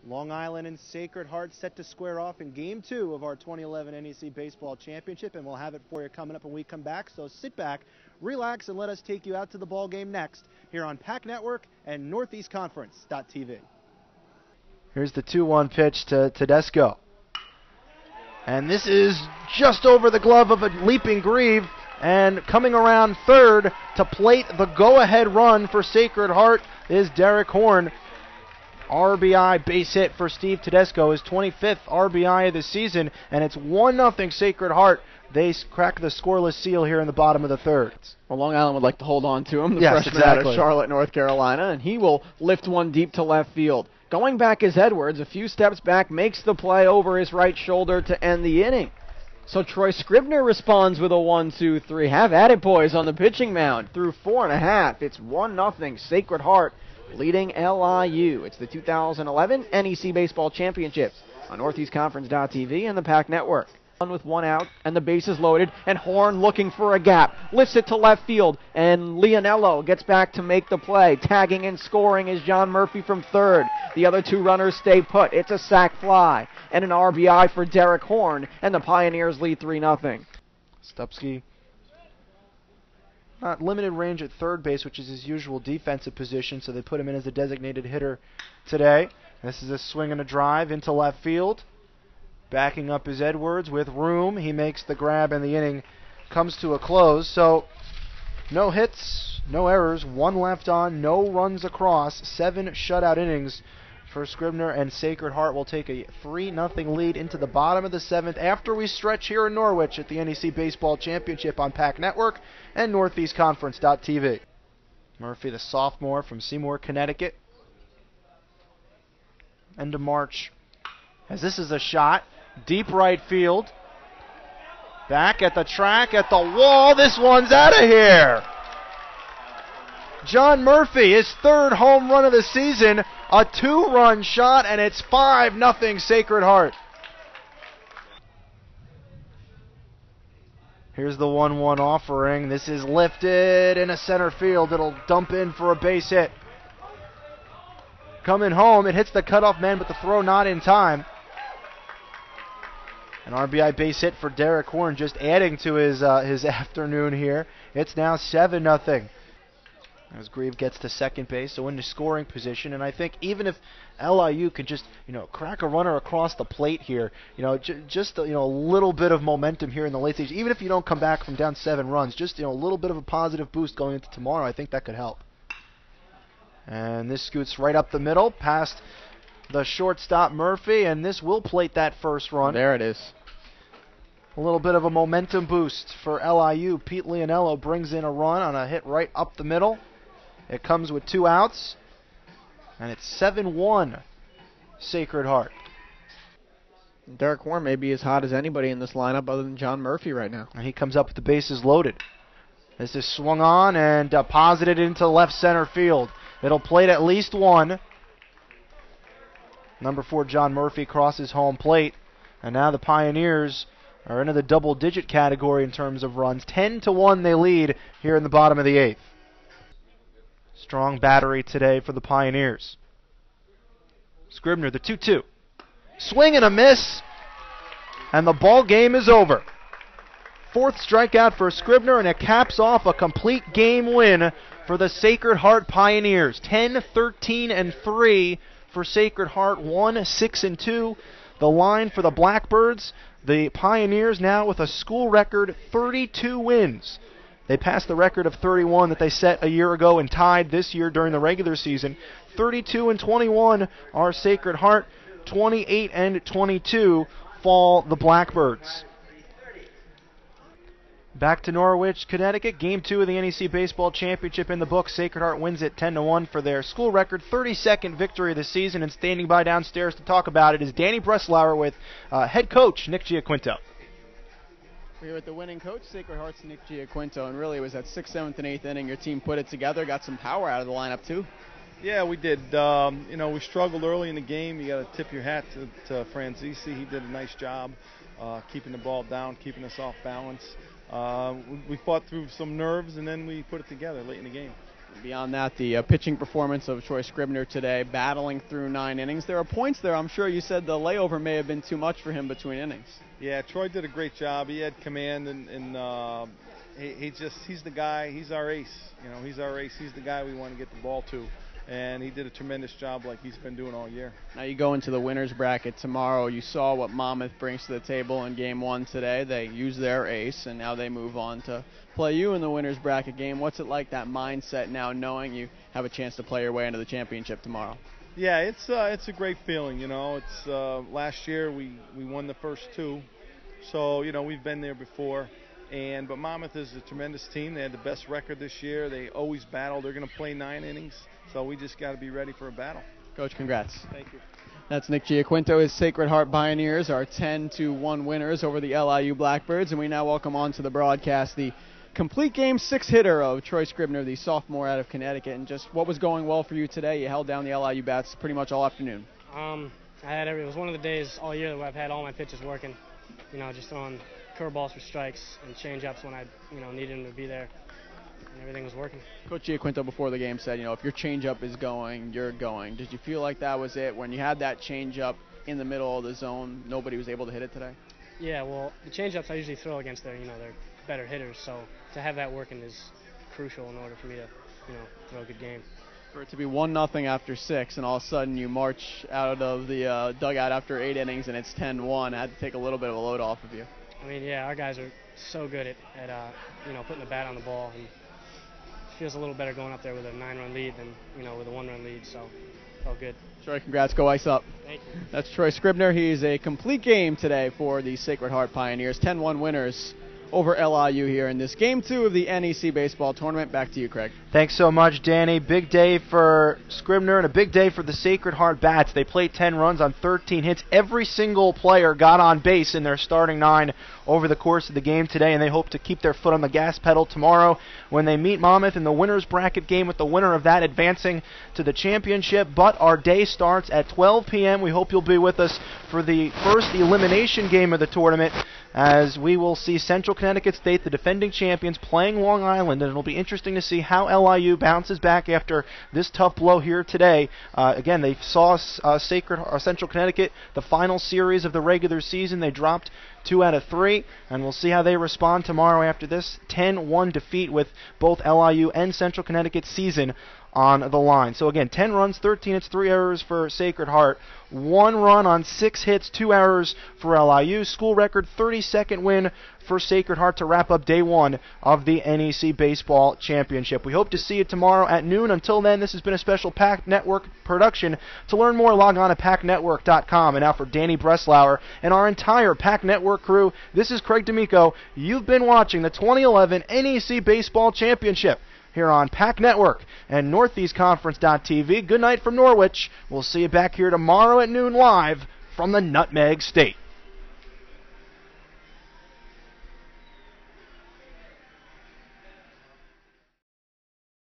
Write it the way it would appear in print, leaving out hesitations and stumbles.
Long Island and Sacred Heart set to square off in Game 2 of our 2011 NEC Baseball Championship, and we'll have it for you coming up when we come back. So sit back, relax, and let us take you out to the ball game next here on PAC Network and NortheastConference.tv. Here's the 2-1 pitch to Tedesco. And this is just over the glove of a leaping Grieve, and coming around third to plate the go-ahead run for Sacred Heart is Derrick Horn. RBI base hit for Steve Tedesco, his 25th RBI of the season, and it's 1-0 Sacred Heart. They crack the scoreless seal here in the bottom of the third. Well, Long Island would like to hold on to him, the yes, freshman exactly. out of Charlotte, North Carolina, and he will lift one deep to left field. Going back is Edwards, a few steps back, makes the play over his right shoulder to end the inning. So Troy Scribner responds with a 1-2-3. Have at it, boys, on the pitching mound. Through 4.5, it's 1-0 Sacred Heart leading LIU. It's the 2011 NEC Baseball Championships on NortheastConference.tv and the PAC Network. With one out and the bases loaded, and Horn looking for a gap, lifts it to left field, and Leonello gets back to make the play. Tagging and scoring is John Murphy from third. The other two runners stay put. It's a sac fly and an RBI for Derrick Horn, and the Pioneers lead 3-0. Stupski not limited range at third base, which is his usual defensive position, so they put him in as a designated hitter today. This is a swing and a drive into left field. Backing up is Edwards with room. He makes the grab, and the inning comes to a close. So no hits, no errors, one left on, no runs across, 7 shutout innings for Scribner, and Sacred Heart will take a 3-0 lead into the bottom of the 7th after we stretch here in Norwich at the NEC Baseball Championship on PAC Network and NortheastConference.tv. Murphy, the sophomore from Seymour, Connecticut. End of March. As this is a shot, deep right field. Back at the track, at the wall. This one's out of here. John Murphy, his 3rd home run of the season, a 2-run shot, and it's 5-0 Sacred Heart. Here's the 1-1 offering. This is lifted into center field. It'll dump in for a base hit. Coming home, it hits the cutoff man, but the throw not in time. An RBI base hit for Derrick Horn, just adding to his afternoon here. It's now 7-0. As Grieve gets to second base, so into scoring position, and I think even if LIU could just, crack a runner across the plate here, just a little bit of momentum here in the late stage, even if you don't come back from down 7 runs, just a little bit of a positive boost going into tomorrow, I think that could help. And this scoots right up the middle, past the shortstop Murphy, and this will plate that first run. There it is. A little bit of a momentum boost for LIU. Pete Leonello brings in a run on a hit right up the middle. It comes with 2 outs, and it's 7-1 Sacred Heart. Derrick Horn may be as hot as anybody in this lineup other than John Murphy right now. And he comes up with the bases loaded. This is swung on and deposited into left center field. It'll plate at least one. Number 4, John Murphy, crosses home plate. And now the Pioneers are into the double-digit category in terms of runs. 10-1 they lead here in the bottom of the 8th. Strong battery today for the Pioneers. Scribner, the 2-2. Swing and a miss, and the ball game is over. 4th strikeout for Scribner, and it caps off a complete game win for the Sacred Heart Pioneers. 10-13-3 for Sacred Heart, 1-6-2. The line for the Blackbirds, the Pioneers now with a school record 32 wins. They passed the record of 31 that they set a year ago and tied this year during the regular season. 32-21 are Sacred Heart. 28-22 fall the Blackbirds. Back to Norwich, Connecticut. Game 2 of the NEC Baseball Championship in the books. Sacred Heart wins it 10-1 for their school record 32nd victory of the season. And standing by downstairs to talk about it is Danny Breslauer with head coach Nick Giaquinto. We're here with the winning coach, Sacred Heart's Nick Giaquinto, and really it was that 6th, 7th, and 8th inning. Your team put it together, got some power out of the lineup too. Yeah, we did. We struggled early in the game. You got to tip your hat to Franzisi. He did a nice job keeping the ball down, keeping us off balance. We fought through some nerves, and then we put it together late in the game. Beyond that, the pitching performance of Troy Scribner today, battling through 9 innings. There are points there. I'm sure you said the layover may have been too much for him between innings. Yeah, Troy did a great job. He had command, and he's the guy. He's our ace. You know, he's our ace. He's the guy we want to get the ball to. And he did a tremendous job like he's been doing all year. Now you go into the winner's bracket tomorrow. You saw what Monmouth brings to the table in Game 1 today. They use their ace, and now they move on to play you in the winner's bracket game. What's it like, that mindset now, knowing you have a chance to play your way into the championship tomorrow? Yeah, it's a great feeling. You know, it's last year we won the first 2, so you know we've been there before. But Monmouth is a tremendous team. They had the best record this year. They always battle. They're going to play 9 innings. So we just got to be ready for a battle. Coach, congrats. Thank you. That's Nick Giaquinto. His Sacred Heart Pioneers are 10-1 winners over the LIU Blackbirds. And we now welcome on to the broadcast the complete game 6-hitter of Troy Scribner, the sophomore out of Connecticut. And just what was going well for you today? You held down the LIU bats pretty much all afternoon. It was one of the days all year that I've had all my pitches working. You know, just throwing curveballs for strikes and change-ups when I, needed them to be there. And everything was working. Coach Giaquinto before the game said, if your changeup is going, you're going. Did you feel like that was it? When you had that changeup in the middle of the zone, nobody was able to hit it today? Yeah, well, the changeups I usually throw against their better hitters. So to have that working is crucial in order for me to, throw a good game. For it to be 1-0 after 6, and all of a sudden you march out of the dugout after 8 innings and it's 10-1, I had to take a little bit of a load off of you. I mean, yeah, our guys are so good at putting the bat on the ball. And feels a little better going up there with a 9-run lead than, with a 1-run lead, so felt good. Troy, congrats. Go ice up. Thank you. That's Troy Scribner. He's a complete game today for the Sacred Heart Pioneers. 10-1 winners over LIU here in this Game 2 of the NEC baseball tournament. Back to you, Craig. Thanks so much, Danny. Big day for Scribner and a big day for the Sacred Heart Bats. They played 10 runs on 13 hits. Every single player got on base in their starting 9 over the course of the game today, and they hope to keep their foot on the gas pedal tomorrow when they meet Monmouth in the winner's bracket game, with the winner of that advancing to the championship. But our day starts at 12 p.m. We hope you'll be with us for the first elimination game of the tournament, as we will see Central Connecticut State, the defending champions, playing Long Island, and it'll be interesting to see how LIU bounces back after this tough blow here today. Again, they saw Central Connecticut the final series of the regular season. They dropped 2 out of 3, and we'll see how they respond tomorrow after this 10-1 defeat, with both LIU and Central Connecticut's season on the line. So again, 10 runs, 13 hits, 3 errors for Sacred Heart. 1 run on 6 hits, 2 errors for LIU. School record 32nd win for Sacred Heart to wrap up day 1 of the NEC Baseball Championship. We hope to see you tomorrow at noon. Until then, this has been a special Pack Network production. To learn more, log on to PackNetwork.com. And now for Danny Breslauer and our entire Pack Network crew, this is Craig D'Amico. You've been watching the 2011 NEC Baseball Championship here on Pack Network and NortheastConference.tv. Good night from Norwich. We'll see you back here tomorrow at noon live from the Nutmeg State.